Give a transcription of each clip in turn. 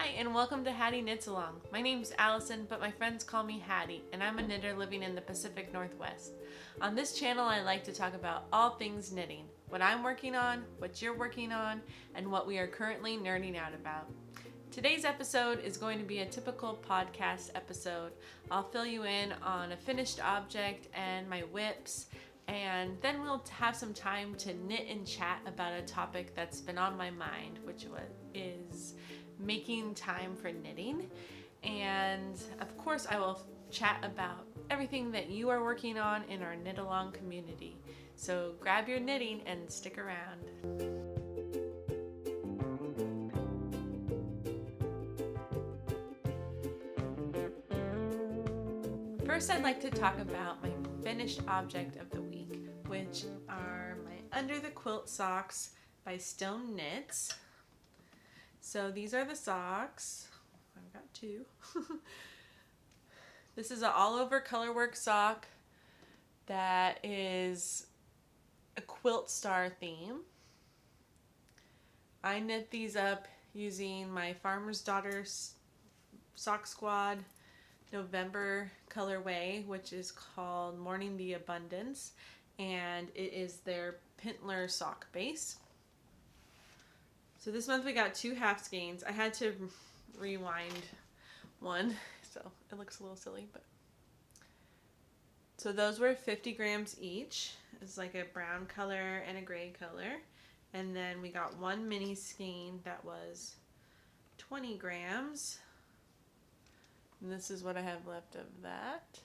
Hi, and welcome to Hattie Knits Along. My name's Allison, but my friends call me Hattie, and I'm a knitter living in the Pacific Northwest. On this channel, I like to talk about all things knitting, what I'm working on, what you're working on, and what we are currently nerding out about. Today's episode is going to be a typical podcast episode. I'll fill you in on a finished object and my whips, and then we'll have some time to knit and chat about a topic that's been on my mind, which is making time for knitting. And of course, I will chat about everything that you are working on in our knit along community. So grab your knitting and stick around. First, I'd like to talk about my finished object of the week, which are my Under the Quilt socks by Stone Knits. So these are the socks. I've got two. This is an all-over colorwork sock that is a quilt star theme. I knit these up using my Farmer's Daughter Sock Squad November colorway, which is called Mourning the Abundance, and it is their Pintler sock base. So this month we got 2 half skeins. I had to rewind one, so it looks a little silly, but so those were 50 grams each. It's like a brown color and a gray color. And then we got 1 mini skein that was 20 grams. And this is what I have left of that.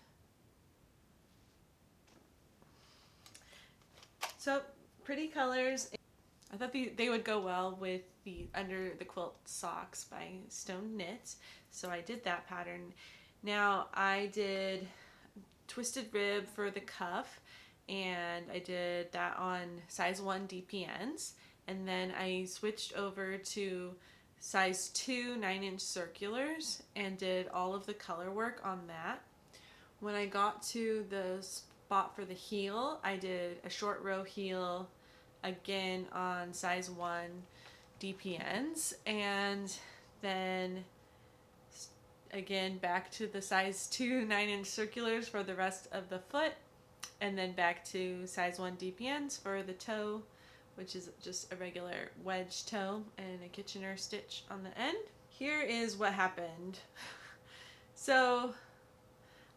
So pretty colors. I thought they would go well with the Under the Quilt socks by Stone Knits, so I did that pattern. Now I did twisted rib for the cuff, and I did that on size 1 DPNs, and then I switched over to size 2 9-inch circulars and did all of the color work on that. When I got to the spot for the heel, I did a short row heel again on size 1 DPNs, and then again back to the size 2 9-inch circulars for the rest of the foot, and then back to size 1 DPNs for the toe, which is just a regular wedge toe and a Kitchener stitch on the end. Here is what happened. So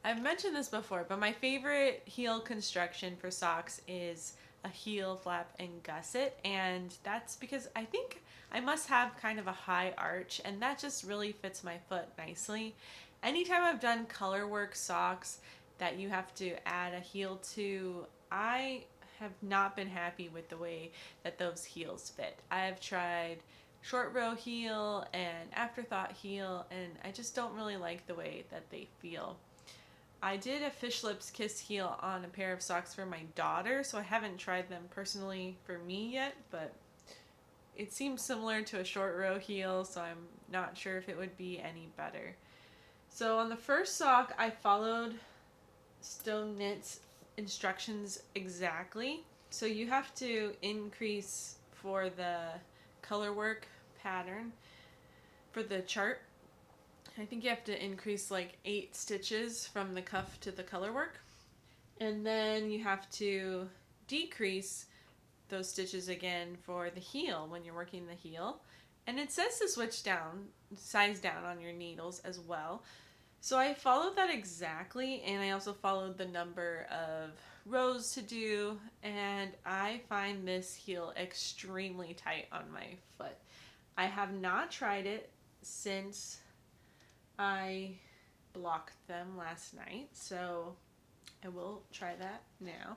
I've mentioned this before, but my favorite heel construction for socks is a heel, flap, and gusset, and that's because I think I must have kind of a high arch, and that just really fits my foot nicely. Anytime I've done color work socks that you have to add a heel to, I have not been happy with the way that those heels fit. I've tried short row heel and afterthought heel, and I just don't really like the way that they feel. I did a Fish Lips Kiss heel on a pair of socks for my daughter, so I haven't tried them personally for me yet, but it seems similar to a short row heel, so I'm not sure if it would be any better. So on the first sock, I followed Stone Knits instructions exactly. So you have to increase for the color work pattern for the chart. I think you have to increase like 8 stitches from the cuff to the color work, and then you have to decrease those stitches again for the heel when you're working the heel. And it says to switch down, size down on your needles as well. So I followed that exactly, and I also followed the number of rows to do, and I find this heel extremely tight on my foot. I have not tried it since I blocked them last night, so I will try that now.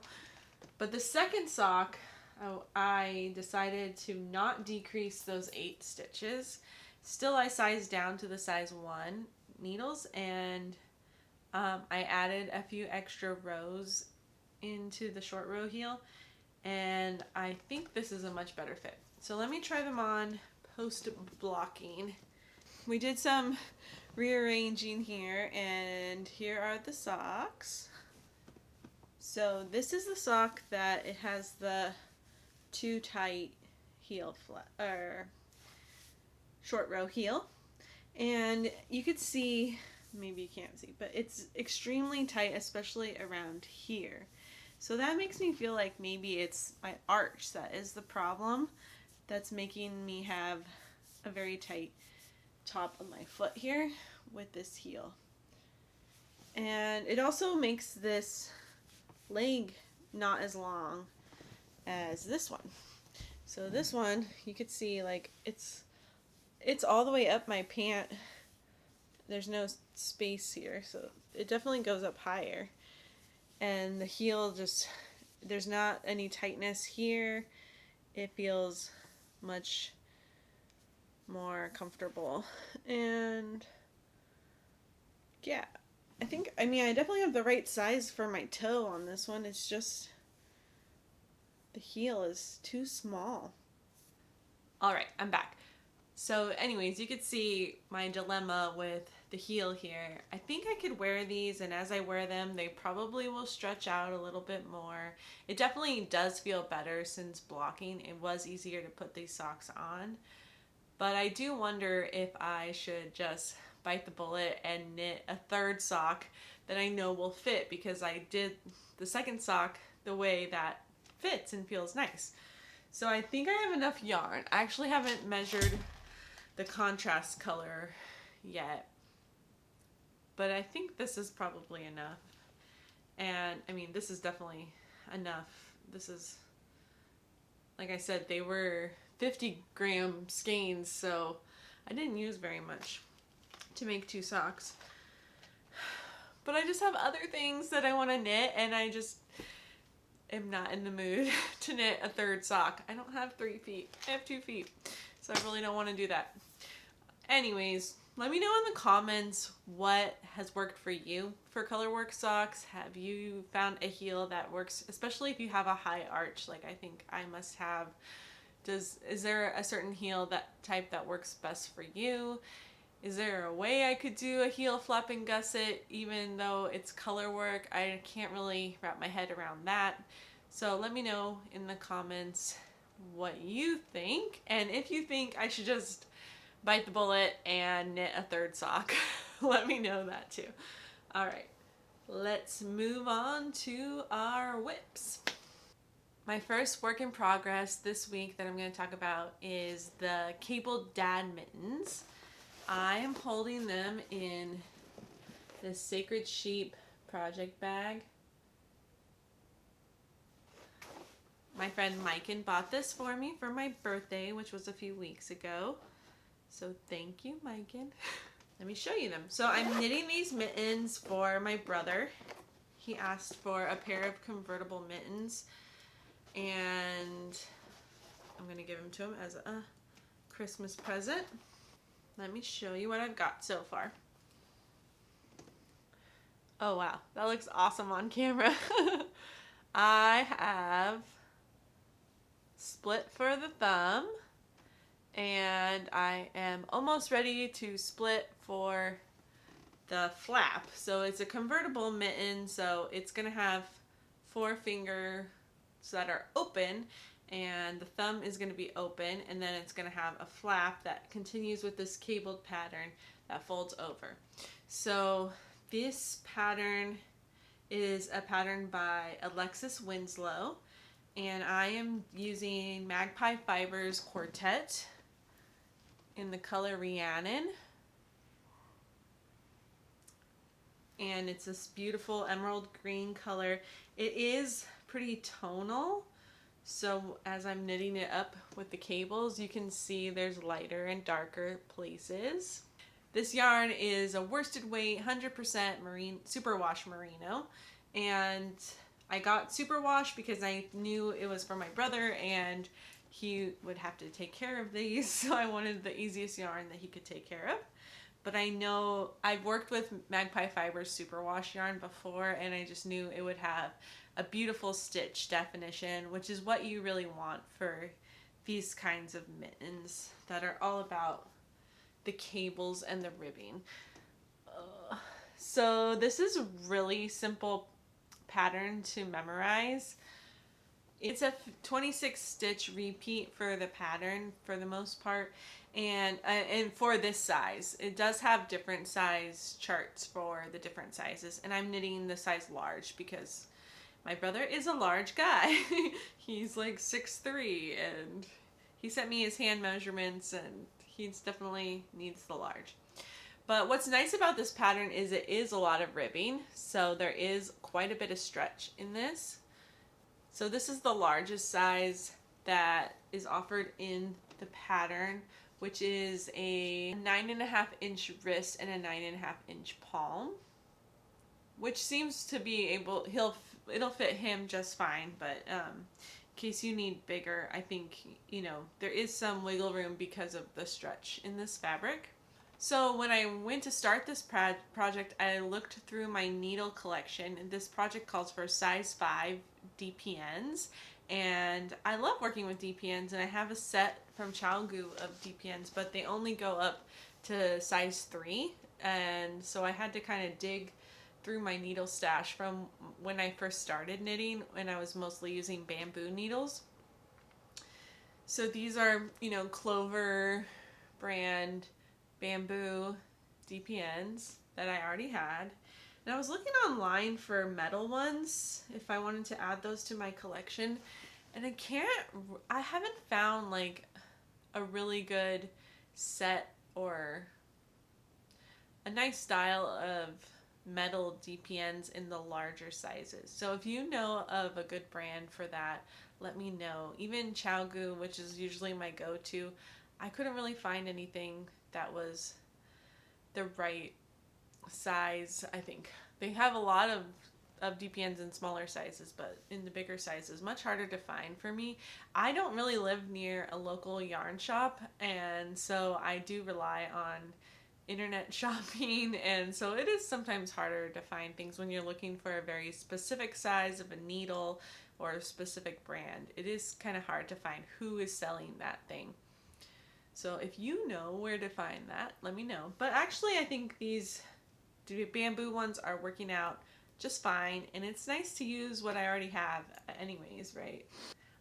But the second sock, I decided to not decrease those 8 stitches. Still, I sized down to the size 1 needles, and I added a few extra rows into the short row heel, and I think this is a much better fit. So let me try them on post blocking. We did some rearranging here, and here are the socks. So this is the sock that it has the too tight heel short row heel, And you could see, maybe you can't see, but it's extremely tight, especially around here. So that makes me feel like maybe it's my arch that is the problem that's making me have a very tight top of my foot here with this heel. And it also makes this leg not as long as this one. So this one, you could see like it's all the way up my pant. There's no space here, so it definitely goes up higher. And the heel just, there's not any tightness here. It feels much more comfortable. And yeah, I mean, I definitely have the right size for my toe on this one. It's just the heel is too small. All right, I'm back. So anyways, you could see my dilemma with the heel here. I think I could wear these, and as I wear them, they probably will stretch out a little bit more. It definitely does feel better since blocking. It was easier to put these socks on. But I do wonder if I should just bite the bullet and knit a third sock that I know will fit, because I did the second sock the way that fits and feels nice. So I think I have enough yarn. I actually haven't measured the contrast color yet, but I think this is probably enough. And I mean, this is definitely enough. This is, like I said, they were 50-gram skeins, so I didn't use very much to make 2 socks. But I just have other things that I want to knit, and I just am not in the mood to knit a third sock. I don't have 3 feet. I have 2 feet. So I really don't want to do that. Anyways, let me know in the comments what has worked for you for colorwork socks. Have you found a heel that works, especially if you have a high arch like I think I must have? Is there a certain heel type that works best for you? Is there a way I could do a heel flap and gusset even though it's color work? I can't really wrap my head around that. So let me know in the comments what you think, and if you think I should just bite the bullet and knit a third sock. Let me know that too. All right, let's move on to our whips. My first work in progress this week that I'm going to talk about is the cabled dad mittens. I am holding them in this Sacred Sheep project bag. My friend Maiken bought this for me for my birthday, which was a few weeks ago. So thank you, Maiken. Let me show you them. So I'm knitting these mittens for my brother. He asked for a pair of convertible mittens, and I'm going to give them to him as a Christmas present. Let me show you what I've got so far. Oh wow, that looks awesome on camera. I have split for the thumb, and I am almost ready to split for the flap. So it's a convertible mitten, so it's gonna have 4 fingers that are open, and the thumb is going to be open, and then it's going to have a flap that continues with this cabled pattern that folds over. So this pattern is a pattern by Alexis Winslow, and I am using Magpie Fibers Quartet in the color Rhiannon. And it's this beautiful emerald green color. It is pretty tonal, so as I'm knitting it up with the cables, you can see there's lighter and darker places. This yarn is a worsted weight 100% marine superwash merino, and I got superwash because I knew it was for my brother and he would have to take care of these, so I wanted the easiest yarn that he could take care of. But I know I've worked with Magpie Fibers superwash yarn before, and I just knew it would have a beautiful stitch definition, which is what you really want for these kinds of mittens that are all about the cables and the ribbing. So this is a really simple pattern to memorize. It's a 26 stitch repeat for the pattern for the most part, And for this size, it does have different size charts for the different sizes, and I'm knitting the size large because my brother is a large guy. He's like 6'3", and he sent me his hand measurements, and he's definitely needs the large. But what's nice about this pattern is it is a lot of ribbing, so there is quite a bit of stretch in this. So this is the largest size that is offered in the pattern, which is a 9.5-inch wrist and a 9.5-inch palm, which seems to be able, it'll fit him just fine, but in case you need bigger, I think, you know, there is some wiggle room because of the stretch in this fabric. So when I went to start this project, I looked through my needle collection, and this project calls for size 5 DPNs, and I love working with DPNs, and I have a set from ChalGoo of DPNs, but they only go up to size 3, and so I had to kind of dig through my needle stash from when I first started knitting, when I was mostly using bamboo needles. So these are, you know, Clover brand bamboo DPNs that I already had. And I was looking online for metal ones if I wanted to add those to my collection, and I haven't found like a really good set or a nice style of metal DPNs in the larger sizes. So if you know of a good brand for that, let me know. Even ChalGoo, which is usually my go-to, I couldn't really find anything that was the right size. I think they have a lot of DPNs in smaller sizes, but in the bigger sizes, much harder to find for me. I don't really live near a local yarn shop, and so I do rely on internet shopping, and so it is sometimes harder to find things when you're looking for a very specific size of a needle or a specific brand. It is kind of hard to find who is selling that thing. So if you know where to find that, let me know. But actually, I think these bamboo ones are working out just fine, and it's nice to use what I already have anyways, right?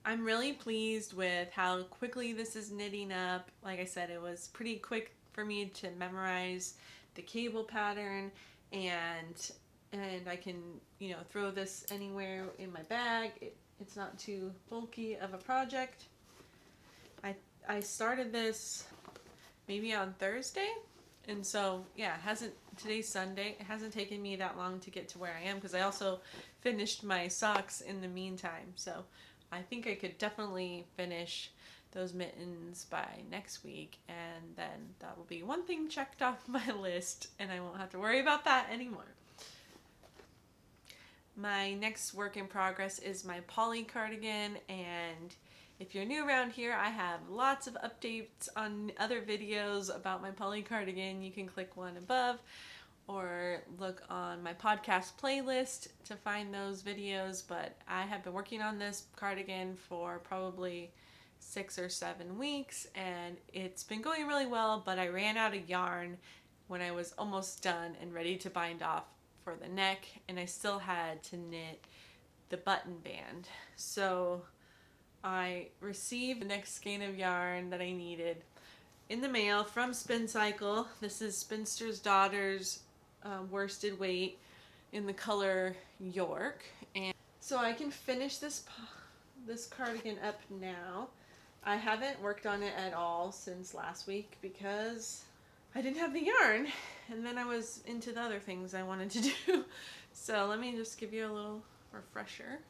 I'm really pleased with how quickly this is knitting up. Like I said, it was pretty quick for me to memorize the cable pattern, and I can, you know, throw this anywhere in my bag. It's not too bulky of a project. I started this maybe on Thursday, and so yeah, today's Sunday. It hasn't taken me that long to get to where I am, because I also finished my socks in the meantime. So I think I could definitely finish those mittens by next week, and then that will be one thing checked off my list, and I won't have to worry about that anymore. My next work in progress is my poly cardigan, and if you're new around here, I have lots of updates on other videos about my poly cardigan. You can click one above or look on my podcast playlist to find those videos, but I have been working on this cardigan for probably 6 or 7 weeks, and it's been going really well, but I ran out of yarn when I was almost done and ready to bind off for the neck, and I still had to knit the button band. So I received the next skein of yarn that I needed in the mail from Spin Cycle. This is Spinster's Daughter's worsted weight in the color York, and so I can finish this cardigan up now. I haven't worked on it at all since last week because I didn't have the yarn, and then I was into the other things I wanted to do. So let me just give you a little refresher.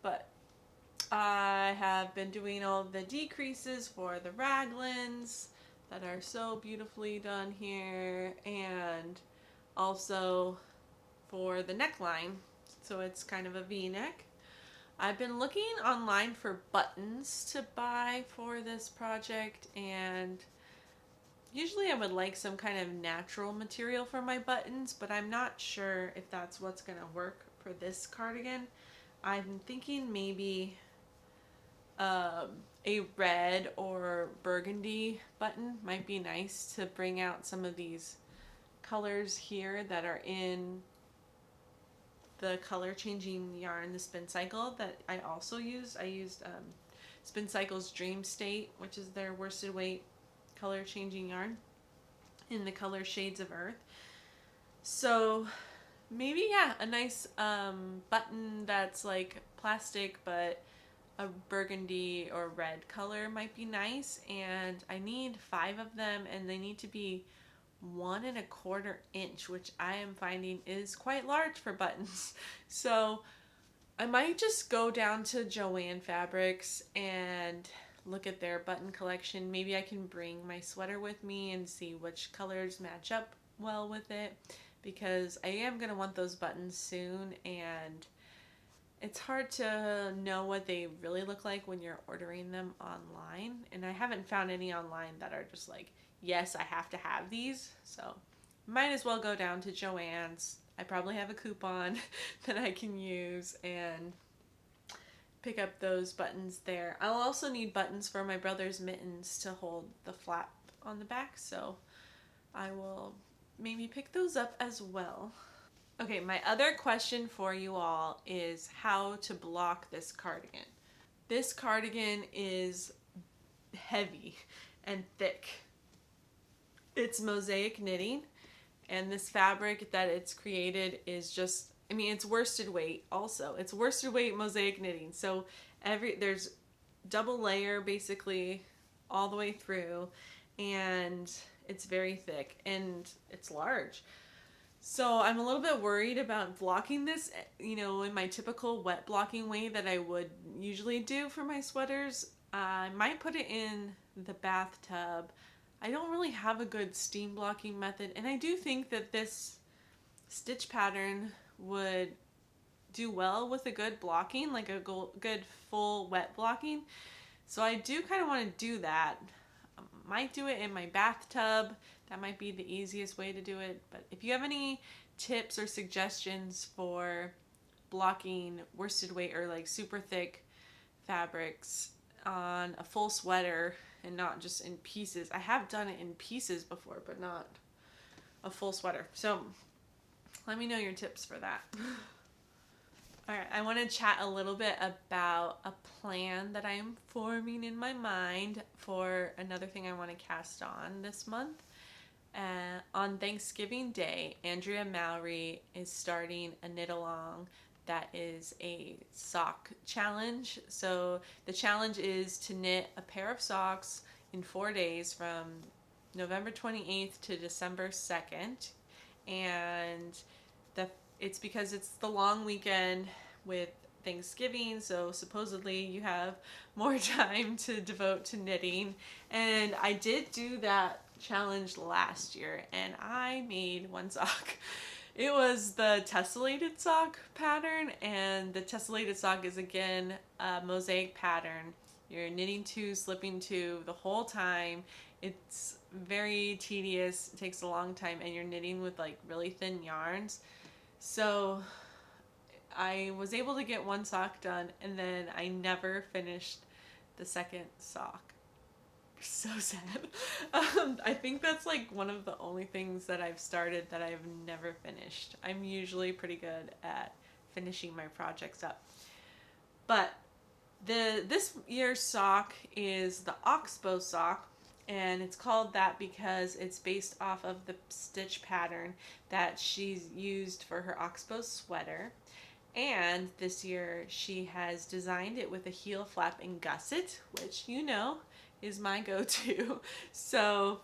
But I have been doing all the decreases for the raglans that are so beautifully done here, and also for the neckline, so it's kind of a V-neck. I've been looking online for buttons to buy for this project, and usually I would like some kind of natural material for my buttons, but I'm not sure if that's what's going to work for this cardigan. I'm thinking maybe a red or burgundy button might be nice to bring out some of these colors here that are in the color changing yarn, the Spin Cycle, that I also used. I used Spin Cycle's Dream State, which is their worsted weight color changing yarn in the color Shades of Earth. So maybe, yeah, a nice button that's like plastic but a burgundy or red color might be nice. And I need 5 of them, and they need to be 1¼ inch, which I am finding is quite large for buttons. So I might just go down to Joann Fabrics and look at their button collection. Maybe I can bring my sweater with me and see which colors match up well with it, because I am going to want those buttons soon, and it's hard to know what they really look like when you're ordering them online. And I haven't found any online that are just like, yes, I have to have these. So might as well go down to Joann's. I probably have a coupon that I can use and pick up those buttons there. I'll also need buttons for my brother's mittens to hold the flap on the back, so I will maybe pick those up as well. Okay, my other question for you all is how to block this cardigan. This cardigan is heavy and thick. It's mosaic knitting, and this fabric that it's created is just, I mean, it's worsted weight also. It's worsted weight mosaic knitting. So there's double layer basically all the way through, and it's very thick and it's large. So I'm a little bit worried about blocking this, you know, in my typical wet blocking way that I would usually do for my sweaters. I might put it in the bathtub. I don't really have a good steam blocking method, and I do think that this stitch pattern would do well with a good blocking, like a good full wet blocking. So I do kind of want to do that. Might do it in my bathtub. That might be the easiest way to do it. But if you have any tips or suggestions for blocking worsted weight or like super thick fabrics on a full sweater and not just in pieces. I have done it in pieces before, but not a full sweater. So let me know your tips for that. All right, I want to chat a little bit about a plan that I am forming in my mind for another thing I want to cast on this month. On Thanksgiving Day, Andrea Mowry is starting a knit along that is a sock challenge. So the challenge is to knit a pair of socks in 4 days from November 28th to December 2nd. And it's because it's the long weekend with Thanksgiving, so supposedly you have more time to devote to knitting. And I did do that challenge last year, and I made one sock. It was the tessellated sock pattern, and the tessellated sock is again a mosaic pattern. You're knitting 2, slipping 2 the whole time. It's very tedious, it takes a long time, and you're knitting with like really thin yarns. So I was able to get one sock done, and then I never finished the second sock. So sad. I think that's like one of the only things that I've started that I've never finished. I'm usually pretty good at finishing my projects up. But this year's sock is the Oxbow sock, and it's called that because it's based off of the stitch pattern that she's used for her Oxbow sweater. And this year she has designed it with a heel flap and gusset, which you know is my go-to. So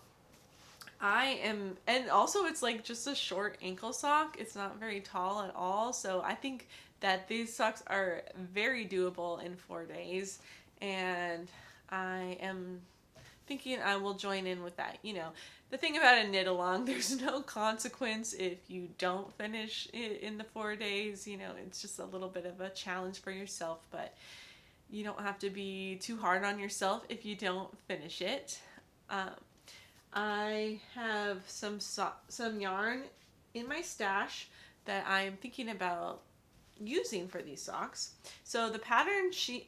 and also it's like just a short ankle sock. It's not very tall at all. So I think that these socks are very doable in 4 days. And I am thinking I will join in with that. You know, the thing about a knit along, there's no consequence if you don't finish it in the 4 days. You know, it's just a little bit of a challenge for yourself, but you don't have to be too hard on yourself if you don't finish it. I have some yarn in my stash that I'm thinking about using for these socks. So the pattern she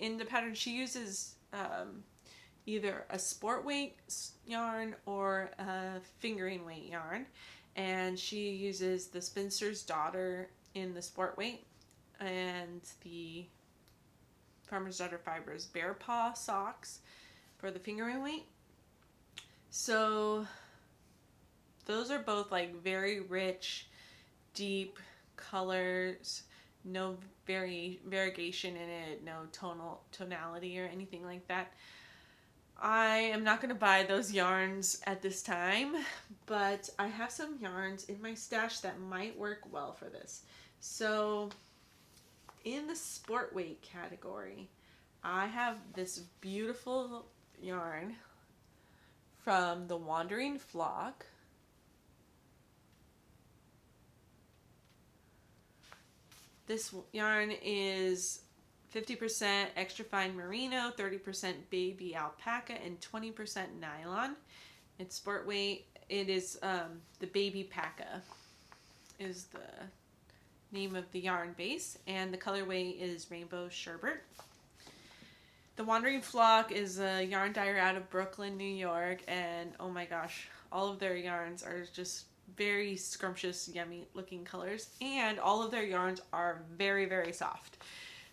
uses either a sport weight yarn or a fingering weight yarn, and she uses the Spinster's Daughter in the sport weight and the Farmer's Daughter Fibers Bear Paw socks for the fingering weight. So those are both like very rich, deep colors, no variegation in it, no tonality or anything like that. I am not going to buy those yarns at this time, but I have some yarns in my stash that might work well for this. So in the sport weight category, I have this beautiful yarn from the Wandering Flock. This yarn is 50% extra fine merino, 30% baby alpaca, and 20% nylon. It's sport weight. It is the baby paca is the name of the yarn base, and the colorway is Rainbow Sherbet. The Wandering Flock is a yarn dyer out of Brooklyn, New York, and oh my gosh, all of their yarns are just very scrumptious, yummy looking colors, and all of their yarns are very, very soft.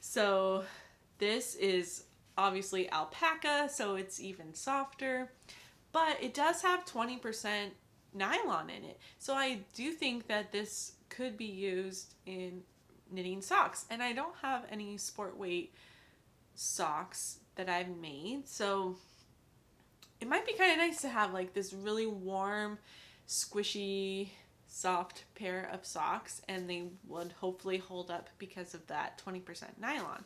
So this is obviously alpaca, so it's even softer, but it does have 20% nylon in it. So I do think that this could be used in knitting socks, and I don't have any sport weight socks that I've made, so it might be kind of nice to have like this really warm, squishy, soft pair of socks, and they would hopefully hold up because of that 20% nylon.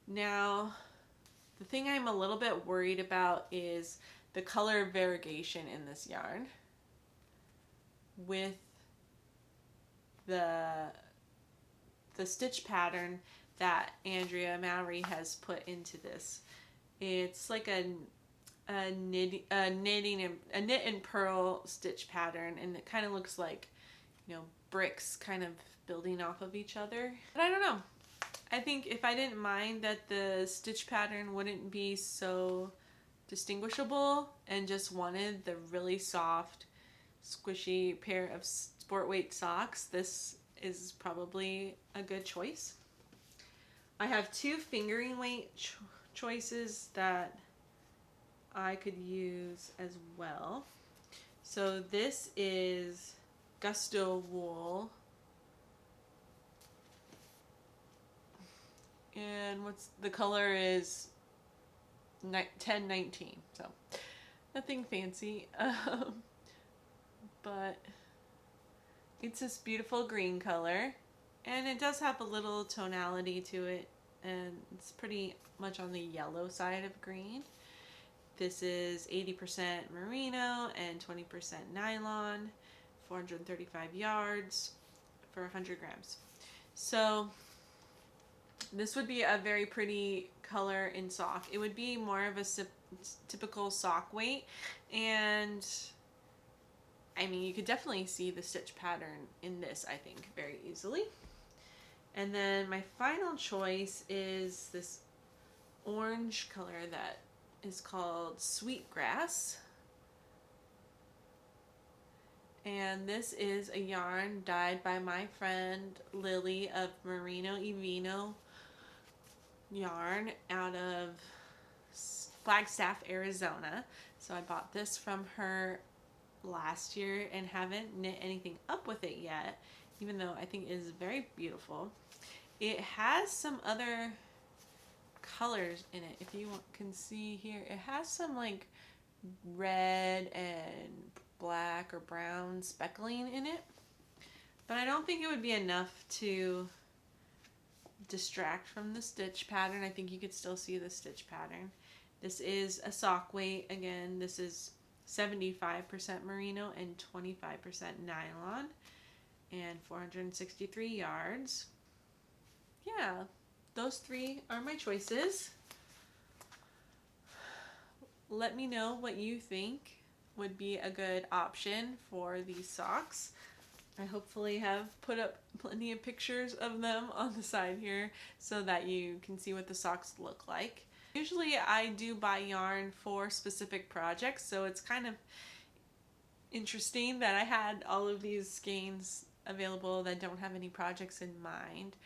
Now, the thing I'm a little bit worried about is the color variegation in this yarn with the stitch pattern that Andrea Mowry has put into this. It's like a knit and purl stitch pattern, and it kind of looks like, you know, bricks kind of building off of each other. But I don't know. I think if I didn't mind that the stitch pattern wouldn't be so distinguishable and just wanted the really soft, squishy pair of sport weight socks, this is probably a good choice. I have two fingering weight choices that I could use as well. So this is Gusto wool, and the color is 1019, so nothing fancy, but it's this beautiful green color, and it does have a little tonality to it, and it's pretty much on the yellow side of green. This is 80% merino and 20% nylon, 435 yards for 100 grams. So this would be a very pretty color in sock. It would be more of a typical sock weight, and I mean, you could definitely see the stitch pattern in this, I think, very easily. And then my final choice is this orange color that is called Sweetgrass. And this is a yarn dyed by my friend Lily of Merino y Vino yarn out of Flagstaff, Arizona. So I bought this from her last year and haven't knit anything up with it yet, even though I think it is very beautiful. It has some other colors in it. If you can see here, it has some like red and black or brown speckling in it, but I don't think it would be enough to distract from the stitch pattern. I think you could still see the stitch pattern. This is a sock weight. Again, this is 75% merino and 25% nylon, and 463 yards. Yeah, those three are my choices. Let me know what you think would be a good option for these socks. I hopefully have put up plenty of pictures of them on the side here so that you can see what the socks look like. Usually I do buy yarn for specific projects, so it's kind of interesting that I had all of these skeins available that don't have any projects in mind.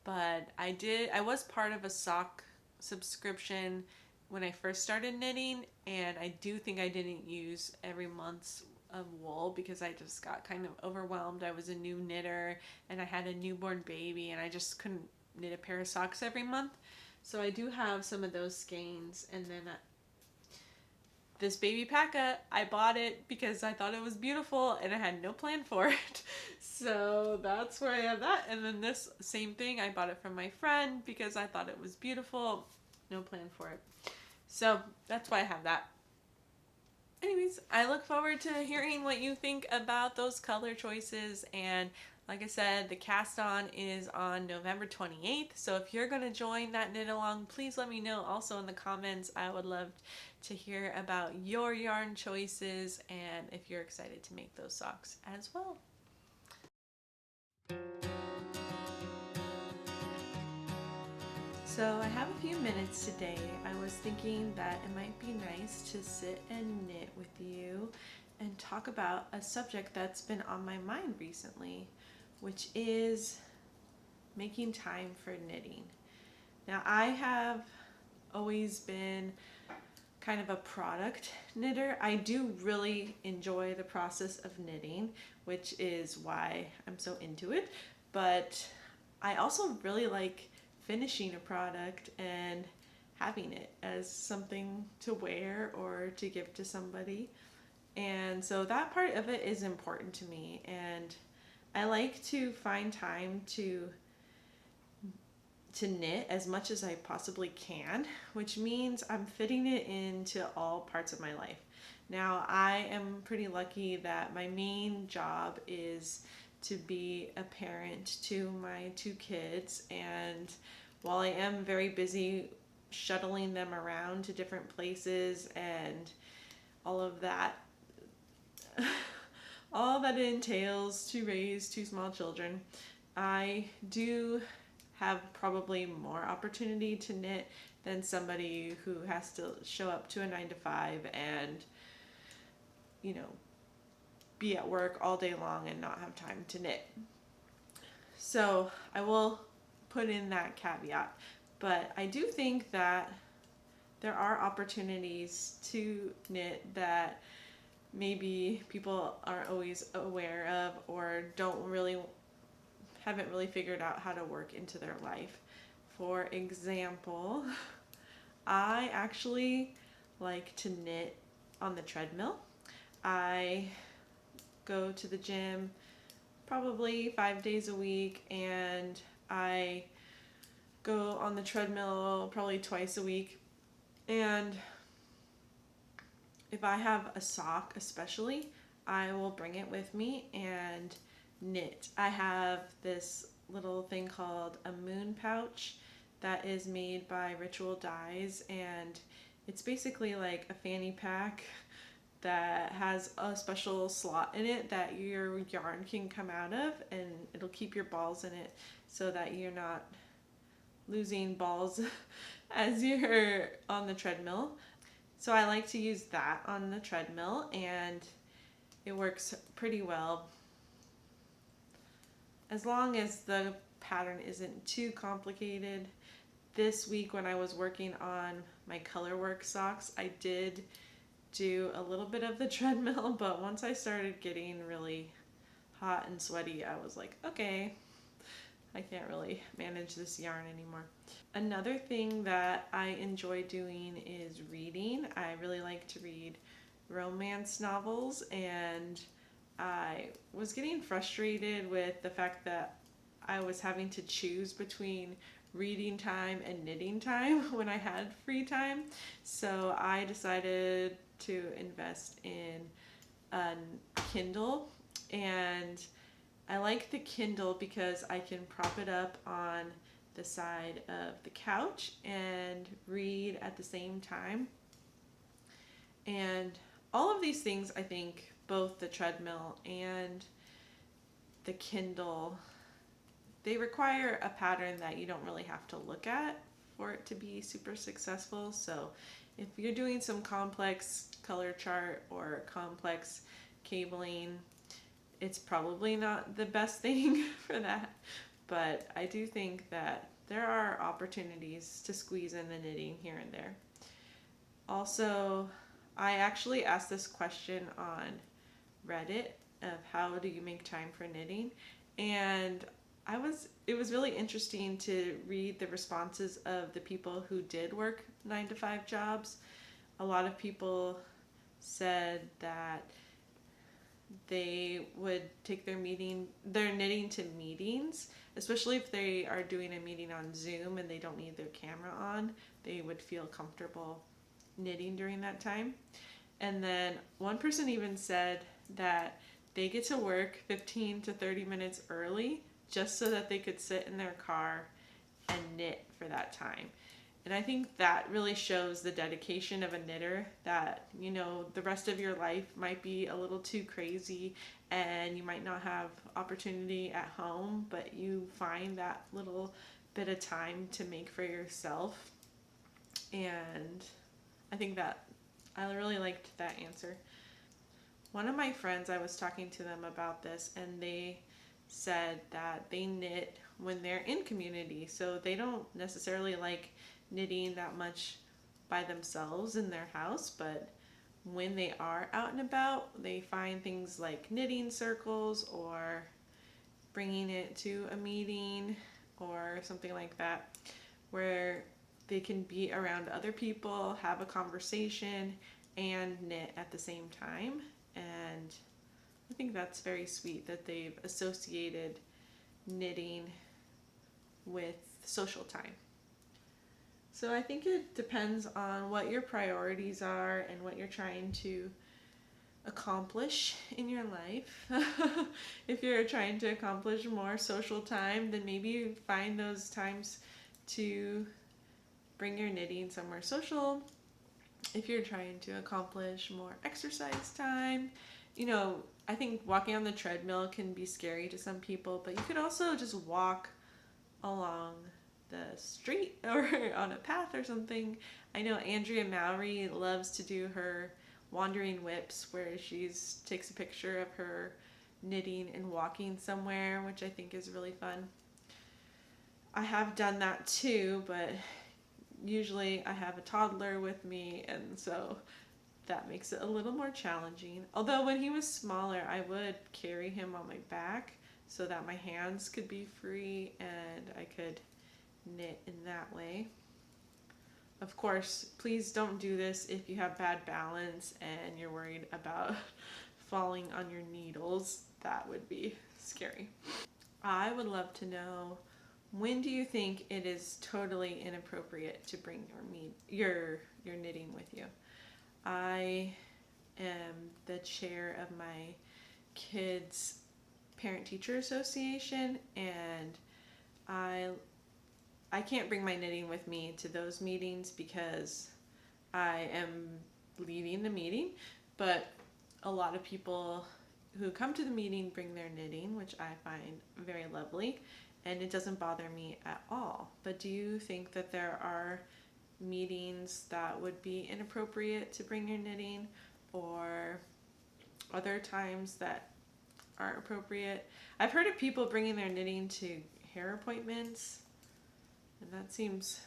But I was part of a sock subscription when I first started knitting, and I do think I didn't use every month's of wool because I just got kind of overwhelmed. I was a new knitter and I had a newborn baby and I just couldn't knit a pair of socks every month. So I do have some of those skeins, and then this baby paca, I bought it because I thought it was beautiful and I had no plan for it. So that's where I have that. And then this same thing, I bought it from my friend because I thought it was beautiful. No plan for it. So that's why I have that. Anyways, I look forward to hearing what you think about those color choices. And like I said, the cast on is on November 28th. So if you're going to join that knit along, please let me know also in the comments. I would love to hear about your yarn choices and if you're excited to make those socks as well. So I have a few minutes today. I was thinking that it might be nice to sit and knit with you and talk about a subject that's been on my mind recently, which is making time for knitting. Now, I have always been kind of a product knitter. I do really enjoy the process of knitting, which is why I'm so into it, but I also really like finishing a product and having it as something to wear or to give to somebody. And so that part of it is important to me, and I like to find time to knit as much as I possibly can, which means I'm fitting it into all parts of my life. Now, I am pretty lucky that my main job is to be a parent to my two kids, and while I am very busy shuttling them around to different places and all of that, all that it entails to raise two small children, I do have probably more opportunity to knit than somebody who has to show up to a 9 to 5 and, you know, be at work all day long and not have time to knit. So I will put in that caveat, but I do think that there are opportunities to knit that maybe people aren't always aware of or haven't really figured out how to work into their life. For example, I actually like to knit on the treadmill. I go to the gym probably 5 days a week, and I go on the treadmill probably twice a week. And if I have a sock especially, I will bring it with me and knit. I have this little thing called a moon pouch that is made by Ritual Dyes, and it's basically like a fanny pack that has a special slot in it that your yarn can come out of, and it'll keep your balls in it so that you're not losing balls as you're on the treadmill. So I like to use that on the treadmill, and it works pretty well as long as the pattern isn't too complicated. This week when I was working on my colorwork socks, I did do a little bit of the treadmill, but once I started getting really hot and sweaty, I was like, okay, I can't really manage this yarn anymore. Another thing that I enjoy doing is reading. I really like to read romance novels, and I was getting frustrated with the fact that I was having to choose between reading time and knitting time when I had free time. So I decided to invest in a Kindle, and I like the Kindle because I can prop it up on the side of the couch and read at the same time. And all of these things, I think, both the treadmill and the Kindle, they require a pattern that you don't really have to look at for it to be super successful. So if you're doing some complex color chart or complex cabling, it's probably not the best thing for that. But I do think that there are opportunities to squeeze in the knitting here and there. Also, I actually asked this question on Reddit of how do you make time for knitting, and it was really interesting to read the responses of the people who did work 9 to 5 jobs. A lot of people said that they would take their knitting to meetings, especially if they are doing a meeting on Zoom and they don't need their camera on. They would feel comfortable knitting during that time. And then one person even said that they get to work 15 to 30 minutes early just so that they could sit in their car and knit for that time. And I think that really shows the dedication of a knitter, that, you know, the rest of your life might be a little too crazy and you might not have opportunity at home, but you find that little bit of time to make for yourself. And I think that I really liked that answer. One of my friends, I was talking to them about this, and they said that they knit when they're in community, so they don't necessarily like knitting that much by themselves in their house, but when they are out and about, they find things like knitting circles or bringing it to a meeting or something like that, where they can be around other people, have a conversation, and knit at the same time. And I think that's very sweet that they've associated knitting with social time. So I think it depends on what your priorities are and what you're trying to accomplish in your life. If you're trying to accomplish more social time, then maybe you find those times to bring your knitting somewhere social. If you're trying to accomplish more exercise time, you know, I think walking on the treadmill can be scary to some people, but you could also just walk along the street or on a path or something. I know Andrea Mowry loves to do her wandering whips, where she takes a picture of her knitting and walking somewhere, which I think is really fun. I have done that too, but usually I have a toddler with me, and so that makes it a little more challenging. Although when he was smaller, I would carry him on my back so that my hands could be free and I could knit in that way. Of course, please don't do this if you have bad balance and you're worried about falling on your needles. That would be scary. I would love to know, when do you think it is totally inappropriate to bring your knitting with you? I am the chair of my kids' parent-teacher association, and I can't bring my knitting with me to those meetings because I am leading the meeting, but a lot of people who come to the meeting bring their knitting, which I find very lovely, and it doesn't bother me at all. But do you think that there are meetings that would be inappropriate to bring your knitting, or other times that aren't appropriate? I've heard of people bringing their knitting to hair appointments, and that seems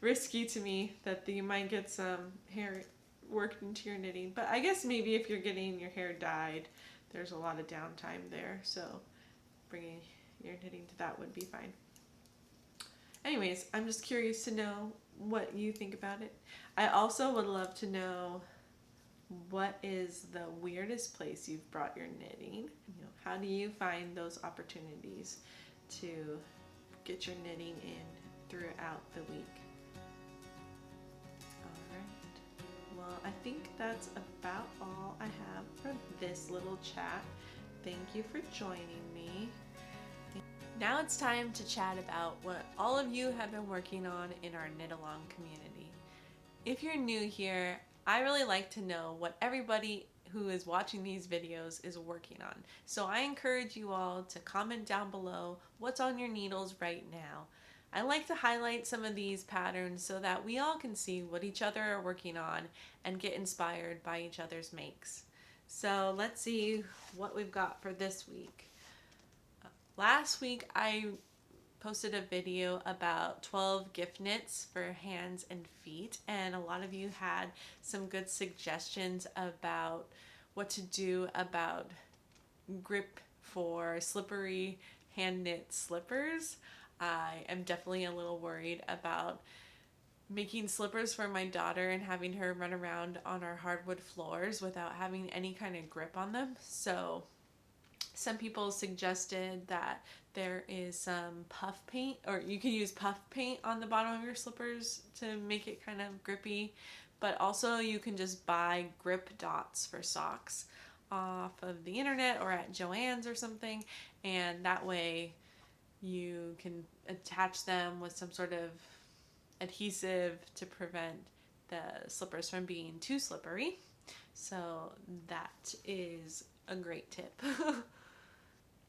risky to me, that you might get some hair worked into your knitting. But I guess maybe if you're getting your hair dyed, there's a lot of downtime there, so bringing your knitting to that would be fine. Anyways, I'm just curious to know what you think about it. I also would love to know, what is the weirdest place you've brought your knitting? You know, how do you find those opportunities to get your knitting in throughout the week? Well, I think that's about all I have for this little chat. Thank you for joining me. Now it's time to chat about what all of you have been working on in our Knit Along community. If you're new here, I really like to know what everybody who is watching these videos is working on. So I encourage you all to comment down below what's on your needles right now. I like to highlight some of these patterns so that we all can see what each other are working on and get inspired by each other's makes. So let's see what we've got for this week. Last week I posted a video about 12 gift knits for hands and feet, and a lot of you had some good suggestions about what to do about grip for slippery hand knit slippers. I am definitely a little worried about making slippers for my daughter and having her run around on our hardwood floors without having any kind of grip on them. So some people suggested that there is some puff paint, or you can use puff paint on the bottom of your slippers to make it kind of grippy, but also you can just buy grip dots for socks off of the internet or at Joann's or something, and that way you can attach them with some sort of adhesive to prevent the slippers from being too slippery. So that is a great tip.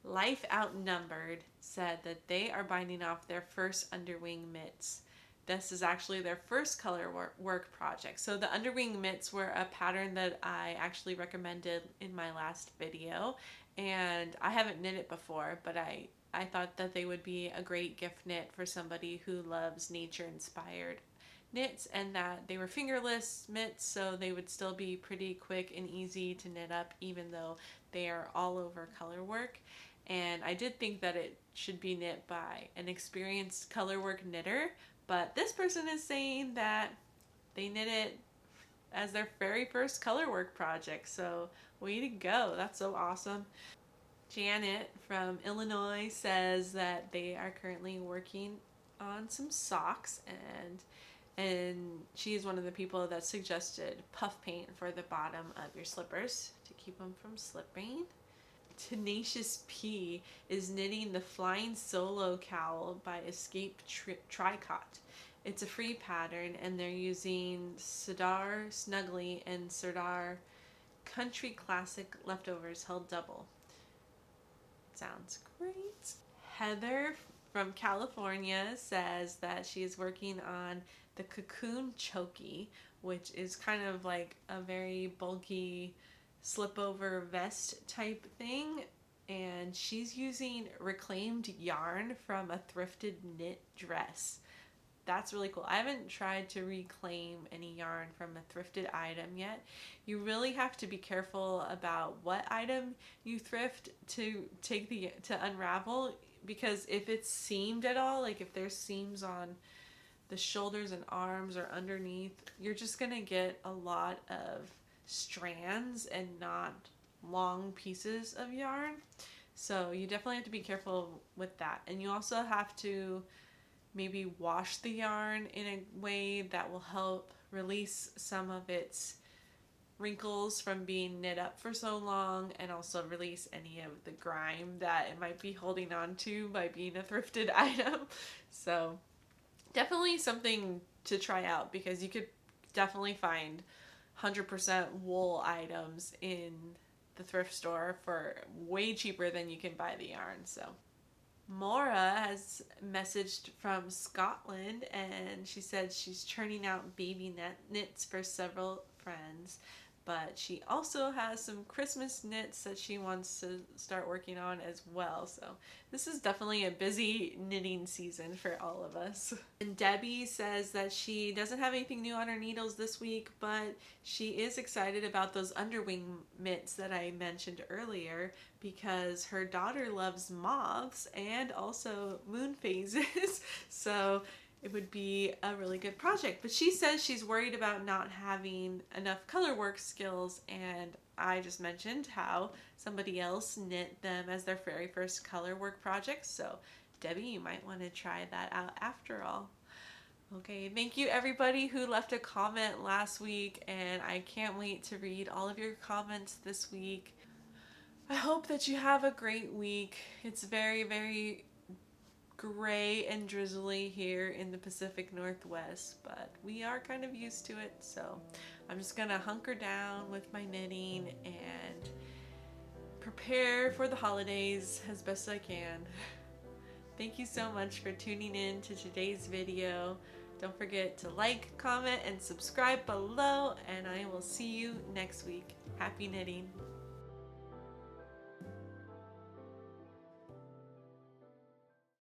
Life Outnumbered said that they are binding off their first underwing mitts. This is actually their first color work project. So the underwing mitts were a pattern that I actually recommended in my last video, and I haven't knit it before, but I thought that they would be a great gift knit for somebody who loves nature-inspired knits, and that they were fingerless mitts, so they would still be pretty quick and easy to knit up even though they are all over color work. And I did think that it should be knit by an experienced color work knitter, but this person is saying that they knit it as their very first color work project, so way to go. That's so awesome. Janet from Illinois says that they are currently working on some socks, and she is one of the people that suggested puff paint for the bottom of your slippers to keep them from slipping. Tenacious P is knitting the Flying Solo Cowl by Escape Tricot. It's a free pattern, and they're using Sardar Snuggly and Sardar Country Classic Leftovers held double. Sounds great. Heather from California says that she is working on the Cocoon Chokey, which is kind of like a very bulky slip over vest type thing, and she's using reclaimed yarn from a thrifted knit dress. That's really cool. I haven't tried to reclaim any yarn from a thrifted item yet. You really have to be careful about what item you thrift to unravel, because if it's seamed at all, like if there's seams on the shoulders and arms or underneath, you're just gonna get a lot of strands and not long pieces of yarn. So you definitely have to be careful with that. And you also have to maybe wash the yarn in a way that will help release some of its wrinkles from being knit up for so long, and also release any of the grime that it might be holding on to by being a thrifted item. So definitely something to try out, because you could definitely find 100% wool items in the thrift store for way cheaper than you can buy the yarn. So Maura has messaged from Scotland, and she said she's churning out baby knits for several friends, but she also has some Christmas knits that she wants to start working on as well. So this is definitely a busy knitting season for all of us. And Debbie says that she doesn't have anything new on her needles this week, but she is excited about those underwing mitts that I mentioned earlier, because her daughter loves moths and also moon phases. So it would be a really good project. But she says she's worried about not having enough color work skills, and I just mentioned how somebody else knit them as their very first color work project. So Debbie, you might want to try that out after all. Okay, thank you everybody who left a comment last week, and I can't wait to read all of your comments this week. I hope that you have a great week. It's very, very gray and drizzly here in the Pacific Northwest, but we are kind of used to it, so I'm just gonna hunker down with my knitting and prepare for the holidays as best I can. Thank you so much for tuning in to today's video. Don't forget to like, comment, and subscribe below, and I will see you next week. Happy knitting!